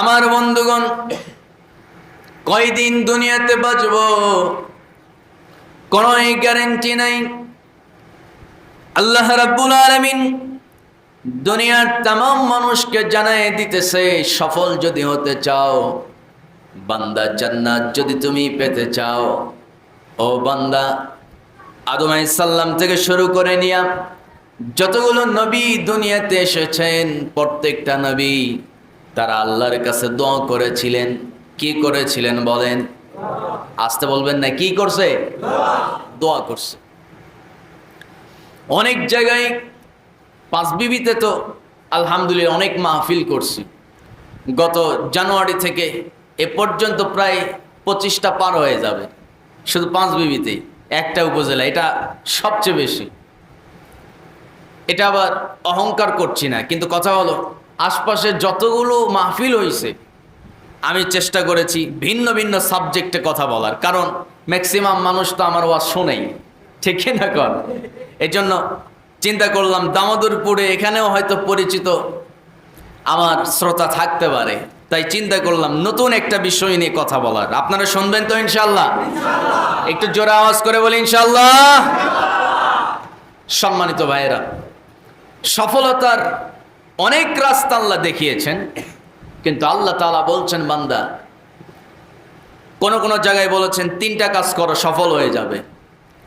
আমার বন্ধুগণ, কয়দিন দুনিয়াতে বাঁচব কোনো গ্যারান্টি নাই। আল্লাহ রাব্বুল আলামিন দুনিয়ার तमाम মানুষকে জানায় দিতেছে, সফল যদি হতে চাও, বান্দা জান্নাত যদি তুমি পেতে চাও, ও বান্দা, আদম আলাইহিস সালাম থেকে শুরু করে নিয়া যতগুলো নবী দুনিয়াতে এসেছেন, প্রত্যেকটা নবী তারা আল্লাহর কাছে দোয়া করেছিলেন। কি করেছিলেন বলেন? আসতে বলবেন না, কি করছে? দোয়া করছে। অনেক জায়গায় পাঁচ বিবিতে তো আলহামদুলিল্লাহ অনেক মাহফিল করছি। গত জানুয়ারি থেকে এ পর্যন্ত প্রায় 25টা পার হয়ে যাবে শুধু পাঁচ বিবিতেই, একটা উপজেলা, এটা সবচেয়ে বেশি। এটা আবার অহংকার করছি না, কিন্তু কথা হলো আশপাশে যতগুলো মাহফিল হয়েছে আমি চেষ্টা করেছি ভিন্ন ভিন্ন সাবজেক্টে কথা বলার, কারণ ম্যাক্সিমাম মানুষ তো আমার ওয়াজ শোনেই, ঠিক না? কর এই জন্য চিন্তা করলাম দামোদরপুরে এখানেও হয়তো পরিচিত আমার শ্রোতা থাকতে পারে, তাই চিন্তা করলাম নতুন একটা বিষয় নিয়ে কথা বলার। আপনারা শুনবেন তো ইনশাল্লাহ? একটু জোরে আওয়াজ করে বলি ইনশাল্লাহ। সম্মানিত ভাইয়েরা, সফলতার অনেক রাস্তা আল্লাহ দেখিয়েছেন, কিন্তু আল্লাহ তাআলা বলছেন বান্দা, কোন কোন জায়গায় বলেছেন 3টা কাজ করো সফল হয়ে যাবে,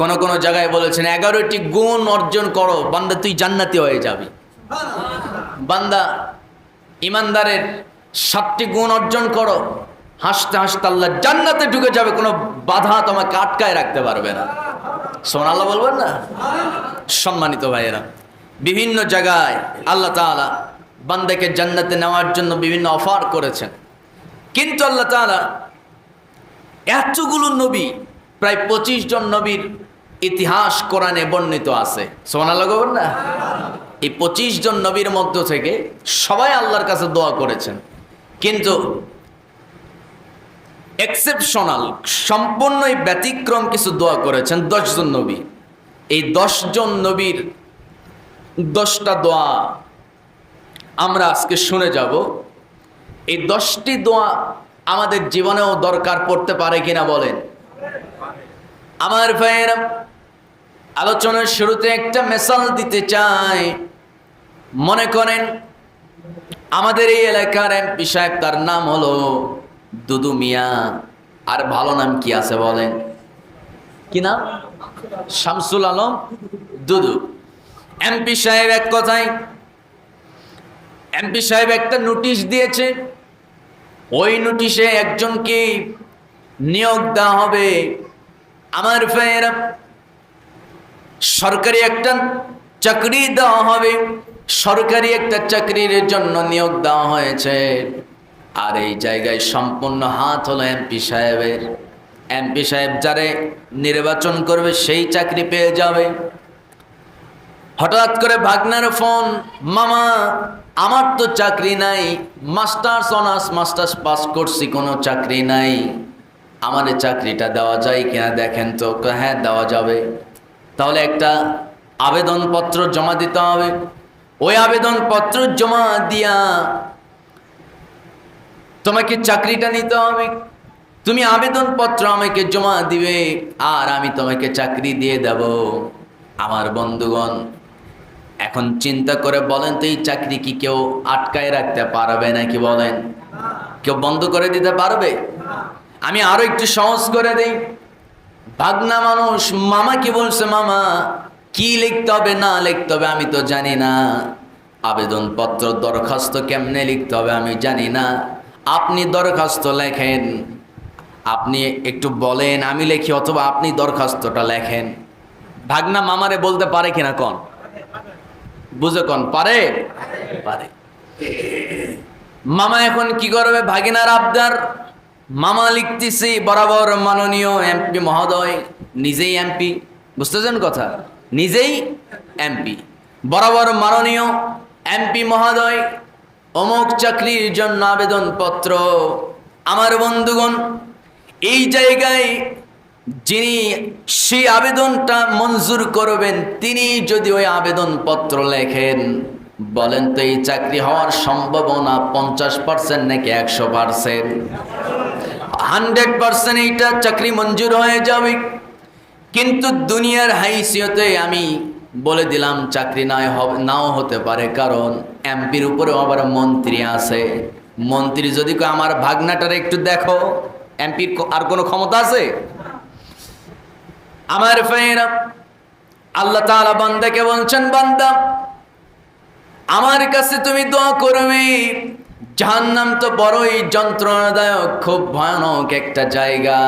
কোন কোন জায়গায় বলেছেন 11টি গুণ অর্জন করো বান্দা তুই জান্নাতি হয়ে যাবি। বান্দা ইমানদারের 7টি গুণ অর্জন করো, হাসতে হাসতে আল্লাহ জান্নাতে ঢুকে যাবে, কোনো বাধা তোমাকে আটকায় রাখতে পারবে না। সুবহানাল্লাহ বলবেন না? সম্মানিত ভাইয়েরা, বিভিন্ন জায়গায় আল্লাহ তাআলা বান্দাকে জান্নাতে নেওয়ার জন্য বিভিন্ন অফার করেছেন, কিন্তু আল্লাহ তাআলা এতগুলো নবী, প্রায় 25 জন নবীর ইতিহাস কোরআনে বর্ণিত আছে। সুবহানাল্লাহ বলবেন না? এই 25 জন নবীর মধ্য থেকে সবাই আল্লাহর কাছে দোয়া করেছেন, কিন্তু এক্সেপশনাল, সম্পূর্ণই ব্যতিক্রম কিছু দোয়া করেছেন 10 জন নবী। এই 10 জন নবীর 10টা দোয়া আমরা আজকে শুনে যাব। এই 10টি দোয়া আমাদের জীবনেও দরকার পড়তে পারে কিনা বলেন? আমার ভাইয়েরা, আলোচনার শুরুতে একটা মিসাল দিতে চাই। মনে করেন আমাদের এই এলাকার এমপি সাহেব, তার নাম হলো দুদু মিয়া, আর ভালো নাম কি আছে বলেন? কি নাম? শামসুল আলম দুদু। এমপি সাহেব এক কথায়, এমপি সাহেব একটা নোটিশ দিয়েছে, ওই নোটিশে একজনকে নিয়োগ দেওয়া হবে। আমার ভাইয়েরা, সরকারি একটা চাকরি দেওয়া হবে, সরকারি একটা চাকরির জন্য নিয়োগ দেওয়া হয়েছে, আর এই জায়গায় সম্পূর্ণ হাত হলো এমপি সাহেবের। এমপি সাহেব যারে নির্বাচন করবে সেই চাকরি পেয়ে যাবে। হঠাৎ করে ভাগনার ফোন, মামা আমার তো চাকরি নাই, মাস্টার্স অনার্স মাস্টার্স পাস করছি, কোনো চাকরি নাই, আমার চাকরিটা দেওয়া যায় কিনা দেখেন তো। হ্যাঁ দেওয়া যাবে। তাহলে একটা আবেদনপত্র জমা দিতে হবে। ওই আবেদনপত্র জমা দিয়া তোমাকে চাকরিটা নিতে হবে। তুমি আবেদনপত্র আমাকে জমা দিবে, আর আমি তোমাকে চাকরি দিয়ে দেব। আমার বন্ধুগণ, এখন চিন্তা করে বলেন তো, এই চাকরি কি কেউ আটকায় রাখতে পারবে নাকি বলেন? কেউ বন্ধ করে দিতে পারবে? আমি আরো একটু সহজ করে দেই। ভাগনা মানুষ, মামা কি বলছে, মামা কি লিখতে হবে না লিখতে হবে আমি তো জানি না, আবেদনপত্র দরখাস্ত কেমনে লিখতে হবে আমি জানি না, আপনি দরখাস্ত লেখেন, আপনি একটু বলেন আমি লিখি, অথবা আপনি দরখাস্তটা লেখেন। ভাগনা মামারে বলতে পারে কিনা কোন? বুঝে কোন? পারে? পারে। মামা এখন কি করবে? ভাগিনার আবদার, মামা লিখতেছি, বরাবর মাননীয় এমপি মহোদয়, নিজেই এমপি, বুঝতেছেন কথা, নিজেই এমপি, বরাবর মাননীয় এমপি মহোদয়, অমুক চাকরির জন্য আবেদনপত্র। আমার বন্ধুগণ, এই জায়গায় যিনি সেই আবেদনটা মঞ্জুর করবেন, তিনি যদি ওই আবেদনপত্র লেখেন, বলেন তো এই চাকরি হওয়ার সম্ভাবনা 50% নাকি 100%? 100% এইটা চাকরি মঞ্জুর হয়ে যাবে। কিন্তু দুনিয়ার হাইসিয়তে আমি বলে দিলাম চাকরি নাও হতে পারে, কারণ এমপির উপরে আবার মন্ত্রী আছে। মন্ত্রী যদি কয় আমার ভাগনাটার একটু দেখো, এমপির আর কোনো ক্ষমতা আছে? আমার ভাইয়েরা, আল্লাহ তাআলা বান্দাকে বলছেন, বান্দা আমার কাছে তুমি দোয়া করবে। জাহান্নাম তো বড়ই যন্ত্রণাদায়ক, খুব ভয়ানক একটা জায়গা।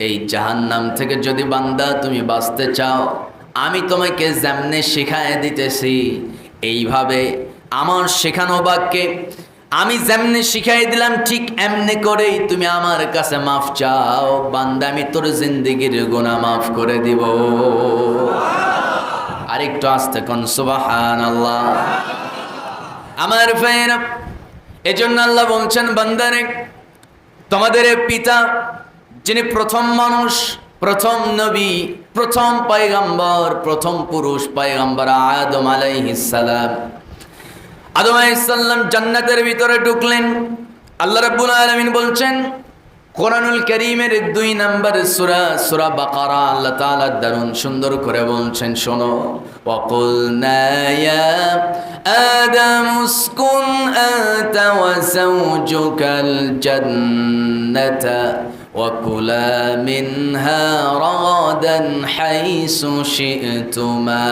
এই জাহান্নাম থেকে যদি বান্দা তুমি বাঁচতে চাও, আমি তোমাকে যেমনে শিখায় দিতেছি এইভাবে আমার শেখানো বাক্যে আমি যেমনে শিখাই দিলাম ঠিক এমনি করেই তুমি আমার কাছে মাফ চাও, বান্দা আমি তোর জিন্দেগির গুনাহ মাফ করে দিব। আরেকটু আস্তে কোন সুবহানাল্লাহ। আমার ভাইয়েরা, এজন্য আল্লাহ বলছেন, বান্দারে তোমাদের পিতা যিনি প্রথম মানুষ, প্রথম নবী, প্রথম পয়গম্বর, প্রথম পুরুষ পয়গম্বর আদম আলাইহিস সালাম। আদম আলাইহিস সালাম জান্নাতের ভিতরে ঢুকলেন। আল্লাহ রাব্বুল আলামিন বলছেন কোরআনুল কারীমের 2 নম্বর সূরা, সূরা বাকারা, আল্লাহ তাআলা দারুণ সুন্দর করে বলছেন, শোনো, ওয়াকুলনা ইয়া আদাম উসকুন আনতা ওয়া যাওজুকাল জান্নাতা ওয়াকুলা মিনহা রাগাদান হাইসু শি'তুমা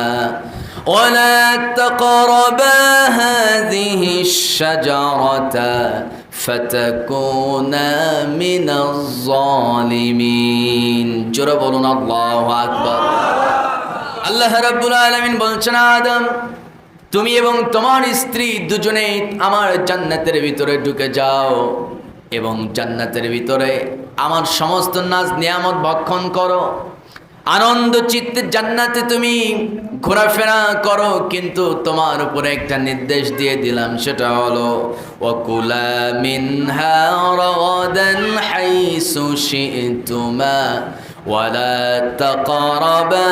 ولا تقربا هذه الشجرة فتكونا من الظالمين। জোরে বলুন আল্লাহু আকবার। আল্লাহ রাব্বুল আলামিন বলছেন, আদম তুমি এবং তোমার স্ত্রী দুজনে আমার জান্নাতের ভিতরে ঢুকে যাও এবং জান্নাতের ভিতরে আমার সমস্ত নাজ নিয়ামত ভক্ষণ করো, আনন্দ চিত্তে জান্নাতে তুমি ঘোরাফেরা করো। কিন্তু তোমার উপরে একটা নির্দেশ দিয়ে দিলাম, সেটা হলো ওয়াকুলা মিনহা রাগাদান হাইসু শি'তুমা ওয়ালা তাকরাবা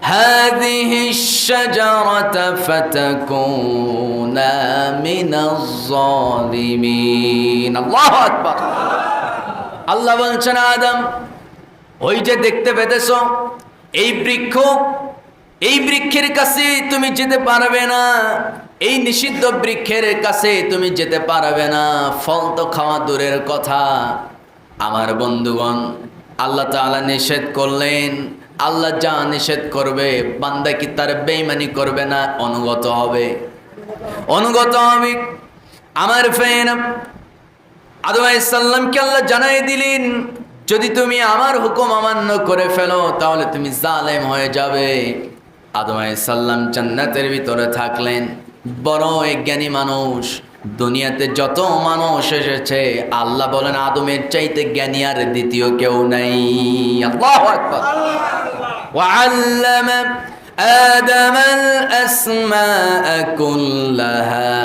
হাযিহিশ শাজারাতা ফাতাকুনা মিনাজ জালিমিন। আল্লাহু আকবার। আল্লাহ বলছেন, আদম ওই যে দেখতে পেতেছ এই বৃক্ষ, এই বৃক্ষের কাছে তুমি যেতে পারবে না, এই নিষিদ্ধ বৃক্ষের কাছে তুমি যেতে পারবে না। ফল তো খাওয়া দূরের কথা। আমার বন্ধুগণ, আল্লাহ তাআলা নিষেধ করলেন। আল্লাহ যা নিষেধ করবে বান্দা কি তার বেঈমানি করবে না? অনুগত হবে, অনুগত হবে। আমার ফ্রেন্ড আদম আলাইহিস সালামকে আল্লাহ জানাই দিলেন, যদি তুমি আমার হুকুম অমান্য করে ফেলো তাহলে তুমি জালেম হয়ে যাবে। আদম আলাইহিস সালাম জান্নাতের ভিতরে থাকলেন, বড় জ্ঞানী মানুষ। দুনিয়াতে যত মানুষ এসেছে আল্লাহ বলেন আদমের চাইতে জ্ঞানী আর দ্বিতীয় কেউ নাই। আল্লাহু আকবার। ওয়াআল্লামা آدم الأسماء كلها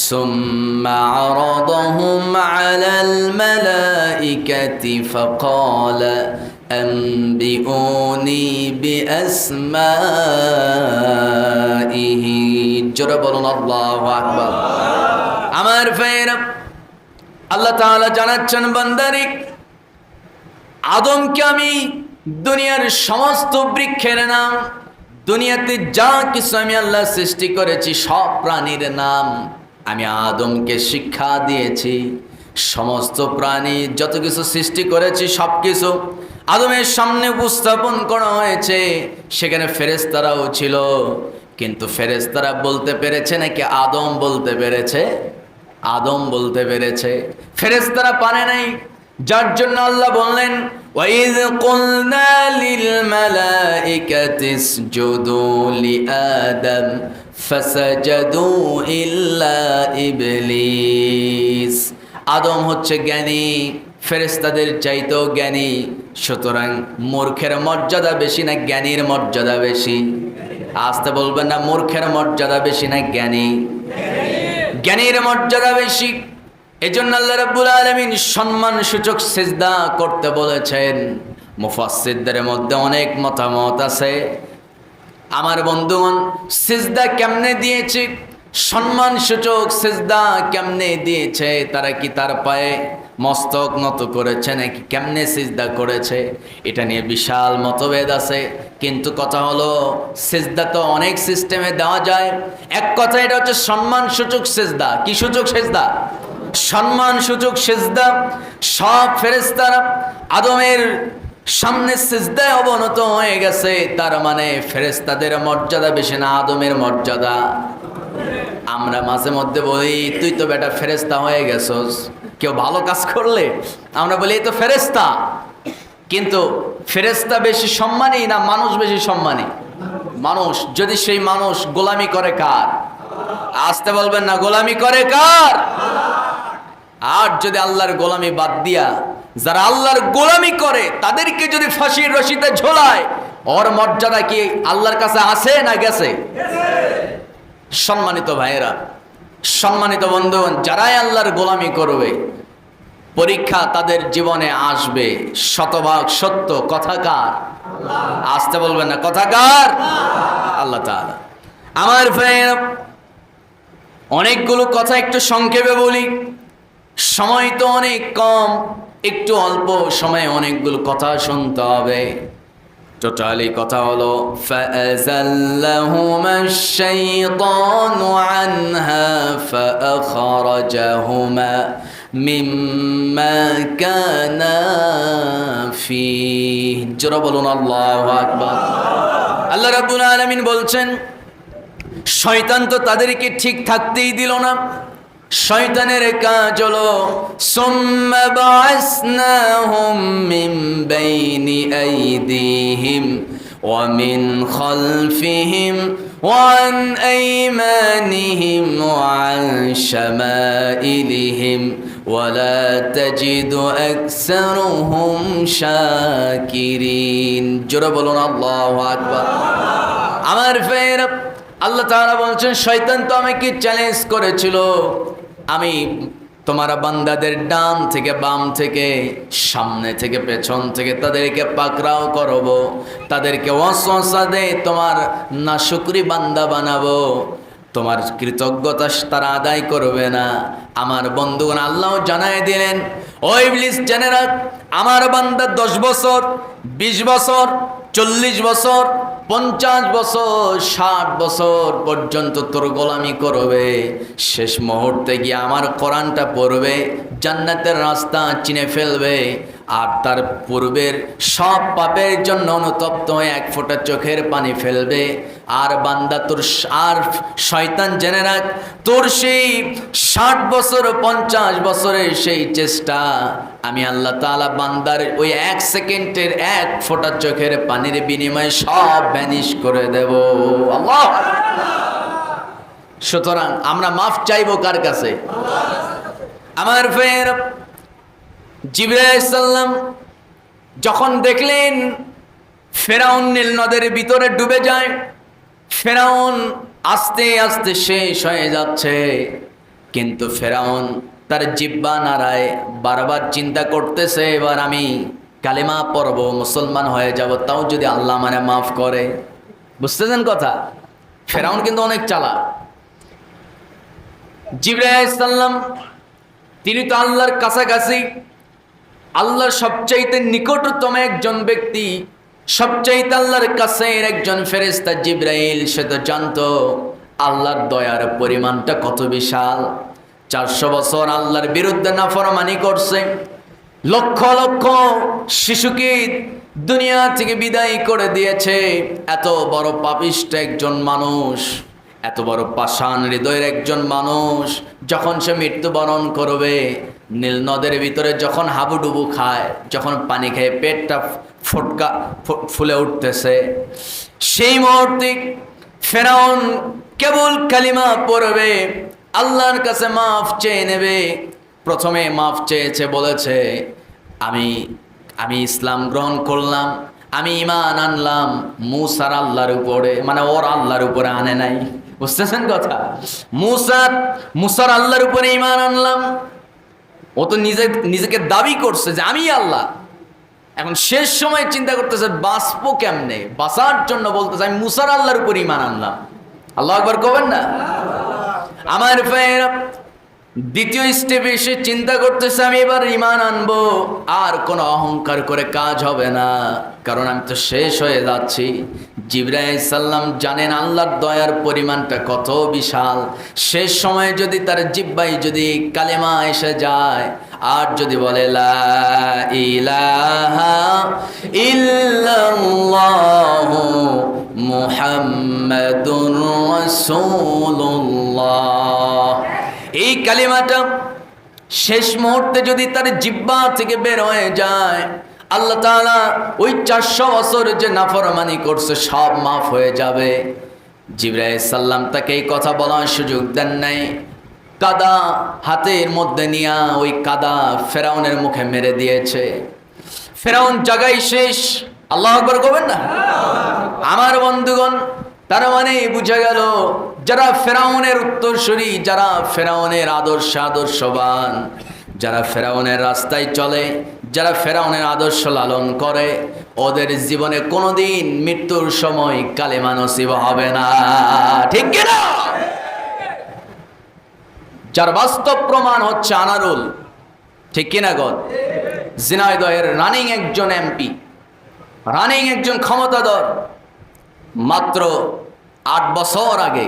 ثم عرضهم على الملائكة فقال أنبئوني بأسمائهم। জোরে বলুন আল্লাহু আকবার। আমার ভাইরা, আল্লাহ তাআলা জানাচ্ছেন, বান্দারে আদমকে আমি দুনিয়ার সমস্ত বৃক্ষের নাম, দুনিয়াতে যা কিছু আমি আল্লাহ সৃষ্টি করেছি সব প্রাণীর নাম আমি আদমকে শিক্ষা দিয়েছি। সমস্ত প্রাণী যত কিছু সৃষ্টি করেছি সব কিছু আদমের সামনে উপস্থাপন করা হয়েছে। সেখানে ফেরেশতারাও ছিল, কিন্তু ফেরেশতারা বলতে পেরেছে নাকি আদম বলতে পেরেছে? আদম বলতে পেরেছে, ফেরেশতারা পারে নাই। যার জন্য আল্লাহ বললেন, وَإِذْ قُلْنَا لِلْمَلَائِكَةِ اسْجُدُوا لِآدَمَ فَسَجَدُوا إِلَّا إِبْلِيسَ। আদম হচ্ছে জ্ঞানী, ফেরেশতাদের চাইতেও জ্ঞানী। সুতরাং মূর্খের মর্যাদা বেশি না জ্ঞানীর মর্যাদা বেশি? আসতে বলবেন না, মূর্খের মর্যাদা বেশি না জ্ঞানী? জ্ঞানীর মর্যাদা বেশি। এজন্য আল্লাহ রাব্বুল আলামিন সম্মান সূচক সিজদা করতে বলেছেন। মুফাসসিরদের মধ্যে অনেক মতামত আছে। আমার বন্ধুগণ, সিজদা কেমনে দিয়েছে? সম্মান সূচক সিজদা কেমনে দিয়েছে, তারা কি তার পায়ে মস্তক নত করেছে নাকি কেমনে সিজদা করেছে, এটা নিয়ে বিশাল মতভেদ আছে। কিন্তু কথা হলো সিজদা তো অনেক সিস্টেমে দেওয়া যায়। এক কথা এটা হচ্ছে সম্মান সূচক সিজদা। কি সূচক সিজদা? সম্মান সূচক সিজদা। সব ফেরেশতারা আদমের সামনে সিজদায় অবনত হয়ে গেছে, তার মানে ফেরেশতাদের মর্যাদা বেশি না আদমের মর্যাদা? আমরা মাঝে মধ্যে বলি তুই তো বেটা ফেরেশতা হয়ে গেছস, কেউ ভালো কাজ করলে আমরা বলি এই তো ফেরেশতা। কিন্তু ফেরেশতা বেশি সম্মানী না মানুষ বেশি সম্মানী? মানুষ। যদি সেই মানুষ গোলামি করে কার? আসতে বলবেন না, গোলামি করে কার? আর যদি আল্লাহর গোলামি বাদ দিয়া যারা আল্লাহর গোলামি করে তাদেরকে যদি ফাঁসির রশিতে ঝোলায়, ওর মর্যাদা কি আল্লাহর কাছে আছে না গেছে? সম্মানিত ভাইয়েরা, সম্মানিত বন্ধুগণ, যারাই আল্লাহর গোলামি করবে পরীক্ষা তাদের জীবনে আসবে শতভাগ সত্য। কথা কার? আসতে বলবেন না, কথা কার? আল্লাহ তাআলা। আমার ভাইয়েরা, অনেকগুলো কথা একটু সংক্ষেপে বলি, সময় তো অনেক কম, একটু অল্প সময়ে অনেকগুলো কথা শুনতে হবে। টোটালি কথা হলো فَأَزَلَّهُمَا الشَّيْطَانُ عَنْهَا فَأَخْرَجَهُمَا مِمَّا كَانَا فِيهِ। জোরে বলুন আল্লাহু আকবার। আল্লাহ রাব্বুল আলামিন বলছেন শয়তান তো তাদেরকে ঠিক থাকতেই দিল না। শয়তানের কাজ হলো সুম্মা বা'আসনাহুম মিন বাইনি আইদিহিম ওয়া মিন খালফিহিম ওয়া আন আইমানিহিম ওয়া আন শামাইলিহিম ওয়া লা তাজিদু আকসারুহুম শাকিরিন। জোরে বলুন আল্লাহু আকবার। আমার ভাইয়েরা, আল্লাহ তাআলা বলছেন শয়তান তো আমাকে চ্যালেঞ্জ করেছিল, আমি তোমার বান্দাদের ডান থেকে বাম থেকে সামনে থেকে পেছন থেকে তাদেরকে পাকড়াও করব, তাদেরকে ওয়াসওয়াসা দিয়ে তোমার নাশুকরি বান্দা বানাবো, তোমার কৃতজ্ঞতা তারা আদায় করবে না। আমার বন্ধুগণ আল্লাহ জানায় দিলেন, ও ইবলিস জেনে রাখ, আমার বান্দা 10 বছর 20 বছর 40 বছর 50 বছর 60 বছর পর্যন্ত তোর গোলামি করবে, শেষ মুহূর্তে গিয়ে আমার কোরআনটা পড়বে, জান্নাতের রাস্তা চিনে ফেলবে, আর তার পূর্বের সব পাপের জন্য অনুতপ্ত হয়ে 1 ফোঁটা চোখের পানি ফেলবে। আর বান্দা তোর, আর শয়তান জেনে রাখ, তোর সেই 60 বছর 50 বছরের সেই চেষ্টা আমি আল্লাহ তাআলা বান্দার ওই 1 সেকেন্ডের 1 ফোঁটা চোখের পানির বিনিময়ে সব ভ্যানিশ করে দেব। আল্লাহ। সুতরাং আমরা মাফ চাইবো কার কাছে? আমার ফের জিবরাইল আলাইহিস সালাম যখন দেখলেন ফেরাউন নীল নদের ভিতরে ডুবে যায়, ফেরাউন আস্তে আস্তে শেষ হয়ে যাচ্ছে, কিন্তু ফেরাউন তার জিহ্বা নাড়ায় বারবার চিন্তা করতেছে এবার আমি কালেমা পড়ব, মুসলমান হয়ে যাব, তাও যদি আল্লাহ মানে মাফ করে। বুঝতেছেন কথা? ফেরাউন কিন্তু অনেক চালাক। জিবরাইল আলাইহিস সালাম তিনি তো আল্লাহর কাছাকাছি, আল্লাহর সবচাইতে নিকটতম একজন ব্যক্তি, সবচাইতে আল্লাহর কাছের একজন ফেরেশতা জিবরাইল। সে তো জানতো আল্লাহর দয়ার পরিমাণটা কত বিশাল। 400 বছর আল্লাহর বিরুদ্ধে নাফরমানি করছে, লক্ষ লক্ষ শিশুকে দুনিয়া থেকে বিদায় করে দিয়েছে। এত বড় পাপিষ্ঠ একজন মানুষ, এত বড় পাষাণ হৃদয়ের একজন মানুষ যখন সে মৃত্যুবরণ করবে, নীল নদের ভিতরে যখন হাবুডুবু খায়, যখন পানি খেয়ে পেটটা ফটকা ফুলে উঠতেছে, সেই মুহূর্তে ফেরাউন কেবল কালিমা পড়বে, আল্লাহর কাছে মাফ চেয়ে নেবে। প্রথমে মাফ চেয়েছে, বলেছে আমি ইসলাম গ্রহণ করলাম, আমি ঈমান আনলাম মুসার আল্লাহর উপরে, মানে ওর আল্লাহর উপরে আনে নাই। বুঝতেছেন কথা? মুসার আল্লাহর উপরে ঈমান আনলাম। ও তো নিজেকে দাবি করছে যে আমি আল্লাহ। এখন শেষ সময় চিন্তা করতেছে বাঁচবো কেমনে, বাঁচার জন্য বলতেছে আমি মুসার আল্লাহর উপরে ঈমান আনলাম। আল্লাহু আকবার কবেন না? আমার ভাইয়েরা, দ্বিতীয় স্টেপে এসে চিন্তা করতেছে আমি এবার ঈমান আনবো, আর কোনো অহংকার করে কাজ হবে না, কারণ আমি তো শেষ হয়ে যাচ্ছি। জিবরাইল আলাইহিস সালাম জানেন আল্লাহর দয়ার পরিমাণটা কত বিশাল। শেষ সময়ে যদি তার জিহ্বায় যদি কালেমা এসে যায়, আর যদি বলে লা ইলাহা ইল্লাল্লাহু মুহাম্মাদুর রাসূলুল্লাহ, এই কালিমাটা শেষ মুহূর্তে যদি তার জিহ্বা থেকে বের হয়ে যায়, আল্লাহ তাআলা ওই 400 বছর যে নাফরমানি করছে সব মাফ হয়ে যাবে। জিবরাইল আলাইহিস সালাম তাকে এই কথা বলার সুযোগ দেন নাই। কাদা হাতের মধ্যে নিয়ে ওই কাদা ফেরাউনের মুখে মেরে দিয়েছে। ফেরাউন জায়গায় শেষ। আল্লাহু আকবার করবেন না? আমার বন্ধুগণ, তার মানে বুঝা গেল যারা ফেরাউনের উত্তরসূরি, যারা ফেরাউনের আদর্শবান, যারা ফেরাউনের রাস্তায় চলে, যারা ফেরাউনের আদর্শ লালন করে, ওদের জীবনে কোনোদিন মৃত্যুর সময় কালেমা নসিব হবে না। ঠিক কিনা? যার বাস্তব প্রমাণ হচ্ছে আনারুল, ঠিক কিনা গো? ঝিনাইদহের রানিং একজন এমপি, রানিং একজন ক্ষমতাধর। মাত্র 8 বছর আগে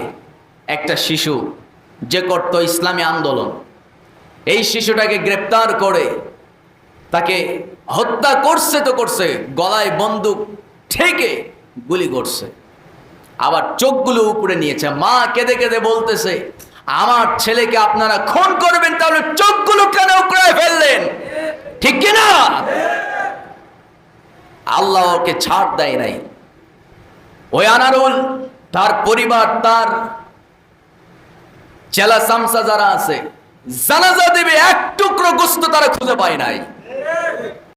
একটা শিশু যে করত ইসলামী আন্দোলন, এই শিশুটাকে গ্রেপ্তার করে তাকে হত্যা করছে তো করছে, গলায় বন্দুক ঠেকে গুলি করছে, আবার চোখগুলো উপরে নিয়েছে। মা কেঁদে কেঁদে বলতেছে, আমার ছেলেকে আপনারা খুন করবেন, তাহলে চোখগুলো কেন উপরে ফেললেন? ঠিক কিনা? আল্লাহ ওকে ছাড় দেয় নাই। ওই আনারুল, তার পরিবার, তার চেলা চামচা যারা আছে, জানাজা দেবে, এক টুকরো গোস্ত তারা খুঁজে পায় নাই।